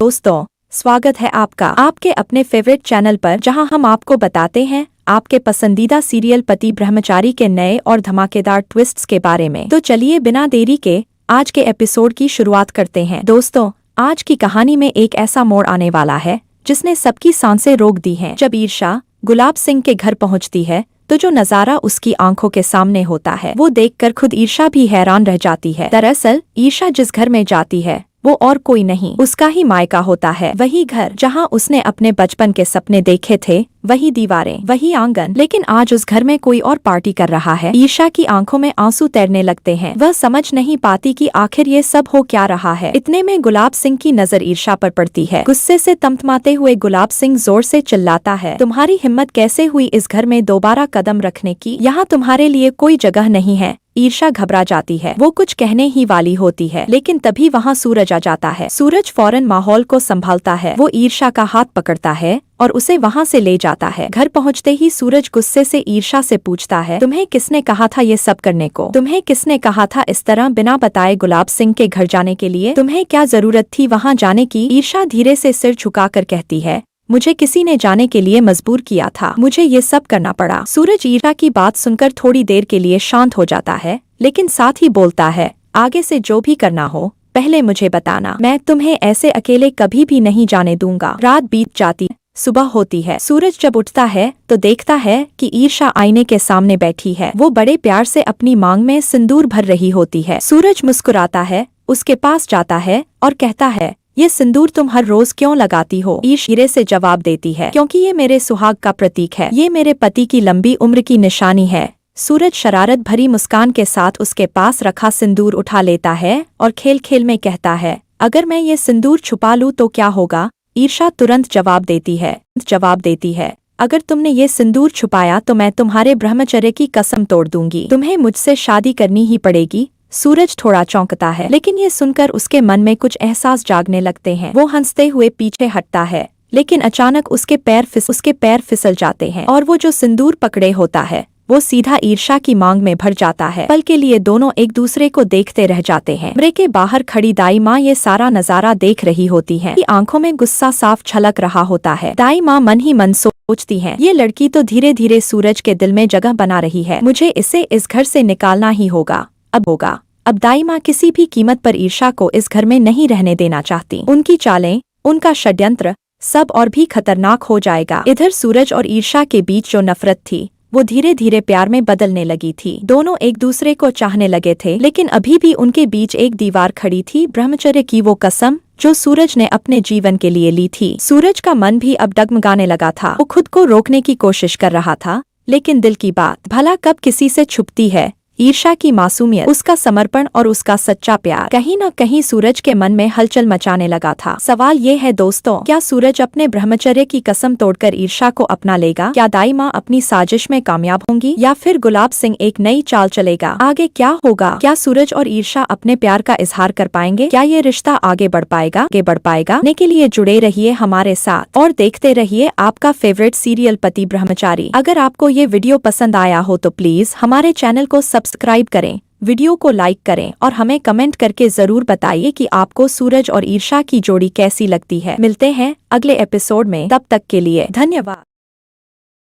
दोस्तों, स्वागत है आपका आपके अपने फेवरेट चैनल पर, जहां हम आपको बताते हैं आपके पसंदीदा सीरियल पति ब्रह्मचारी के नए और धमाकेदार ट्विस्ट्स के बारे में। तो चलिए बिना देरी के आज के एपिसोड की शुरुआत करते हैं। दोस्तों, आज की कहानी में एक ऐसा मोड़ आने वाला है जिसने सबकी सांसें रोक दी हैं। जब ईर्षा गुलाब सिंह के घर पहुंचती है तो जो नजारा उसकी आंखों के सामने होता है वो देखकर खुद ईर्षा भी हैरान रह जाती है। दरअसल ईर्षा जिस घर में जाती है वो और कोई नहीं, उसका ही मायका होता है। वही घर जहां उसने अपने बचपन के सपने देखे थे, वही दीवारें, वही आंगन। लेकिन आज उस घर में कोई और पार्टी कर रहा है। ईर्षा की आंखों में आंसू तैरने लगते हैं। वह समझ नहीं पाती कि आखिर ये सब हो क्या रहा है। इतने में गुलाब सिंह की नजर ईर्षा पर पड़ती है। गुस्से से तमतमाते हुए गुलाब सिंह जोर से चिल्लाता है, तुम्हारी हिम्मत कैसे हुई इस घर में दोबारा कदम रखने की? यहाँ तुम्हारे लिए कोई जगह नहीं है। ईर्षा घबरा जाती है। वो कुछ कहने ही वाली होती है, लेकिन तभी वहाँ सूरज आ जाता है। सूरज फौरन माहौल को संभालता है। वो ईर्षा का हाथ पकड़ता है और उसे वहाँ से ले जाता है। घर पहुँचते ही सूरज गुस्से से ईर्षा से पूछता है, तुम्हें किसने कहा था ये सब करने को? तुम्हें किसने कहा था इस तरह बिना बताए गुलाब सिंह के घर जाने के लिए? तुम्हें क्या जरूरत थी वहाँ जाने की? ईर्षा धीरे से सिर झुकाकर कहती है, मुझे किसी ने जाने के लिए मजबूर किया था, मुझे ये सब करना पड़ा। सूरज ईर्षा की बात सुनकर थोड़ी देर के लिए शांत हो जाता है, लेकिन साथ ही बोलता है, आगे से जो भी करना हो पहले मुझे बताना, मैं तुम्हें ऐसे अकेले कभी भी नहीं जाने दूंगा। रात बीत जाती, सुबह होती है। सूरज जब उठता है तो देखता है कि ईर्षा आईने के सामने बैठी है। वो बड़े प्यार से अपनी मांग में सिंदूर भर रही होती है। सूरज मुस्कुराता है, उसके पास जाता है और कहता है, ये सिंदूर तुम हर रोज क्यों लगाती हो? ईर्षा से जवाब देती है, क्योंकि ये मेरे सुहाग का प्रतीक है, ये मेरे पति की लंबी उम्र की निशानी है। सूरज शरारत भरी मुस्कान के साथ उसके पास रखा सिंदूर उठा लेता है और खेल खेल में कहता है, अगर मैं ये सिंदूर छुपा लूं तो क्या होगा? ईर्षा तुरंत जवाब देती है, अगर तुमने ये सिंदूर छुपाया तो मैं तुम्हारे ब्रह्मचर्य की कसम तोड़ दूंगी, तुम्हें मुझसे शादी करनी ही पड़ेगी। सूरज थोड़ा चौंकता है, लेकिन ये सुनकर उसके मन में कुछ एहसास जागने लगते हैं। वो हंसते हुए पीछे हटता है, लेकिन अचानक उसके पैर फिसल जाते हैं और वो जो सिंदूर पकड़े होता है वो सीधा ईर्षा की मांग में भर जाता है। पल के लिए दोनों एक दूसरे को देखते रह जाते हैं। कमरे के बाहर खड़ी दाई माँ ये सारा नजारा देख रही होती है। आंखों में गुस्सा साफ छलक रहा होता है। दाई माँ मन ही मन सोचती हैं, ये लड़की तो धीरे धीरे सूरज के दिल में जगह बना रही है, मुझे इसे इस घर से निकालना ही होगा। अब दाई माँ किसी भी कीमत पर ईर्षा को इस घर में नहीं रहने देना चाहती। उनकी चालें, उनका षड्यंत्र सब और भी खतरनाक हो जाएगा। इधर सूरज और ईर्षा के बीच जो नफरत थी वो धीरे धीरे प्यार में बदलने लगी थी। दोनों एक दूसरे को चाहने लगे थे, लेकिन अभी भी उनके बीच एक दीवार खड़ी थी, ब्रह्मचर्य की वो कसम जो सूरज ने अपने जीवन के लिए ली थी। सूरज का मन भी अब डगमगाने लगा था। वो खुद को रोकने की कोशिश कर रहा था, लेकिन दिल की बात भला कब किसी से छुपती है? ईर्षा की मासूमियत, उसका समर्पण और उसका सच्चा प्यार कहीं न कहीं सूरज के मन में हलचल मचाने लगा था। सवाल ये है दोस्तों, क्या सूरज अपने ब्रह्मचर्य की कसम तोड़कर ईर्षा को अपना लेगा? क्या दाई माँ अपनी साजिश में कामयाब होंगी या फिर गुलाब सिंह एक नई चाल चलेगा? आगे क्या होगा? क्या सूरज और ईर्षा अपने प्यार का इजहार कर पाएंगे? क्या ये रिश्ता आगे बढ़ पाएगा? ने के लिए जुड़े रहिए हमारे साथ और देखते रहिए आपका फेवरेट सीरियल पति ब्रह्मचारी। अगर आपको ये वीडियो पसंद आया हो तो प्लीज हमारे चैनल को सब्सक्राइब करें, वीडियो को लाइक करें और हमें कमेंट करके जरूर बताइए कि आपको सूरज और ईर्षा की जोड़ी कैसी लगती है। मिलते हैं अगले एपिसोड में, तब तक के लिए धन्यवाद।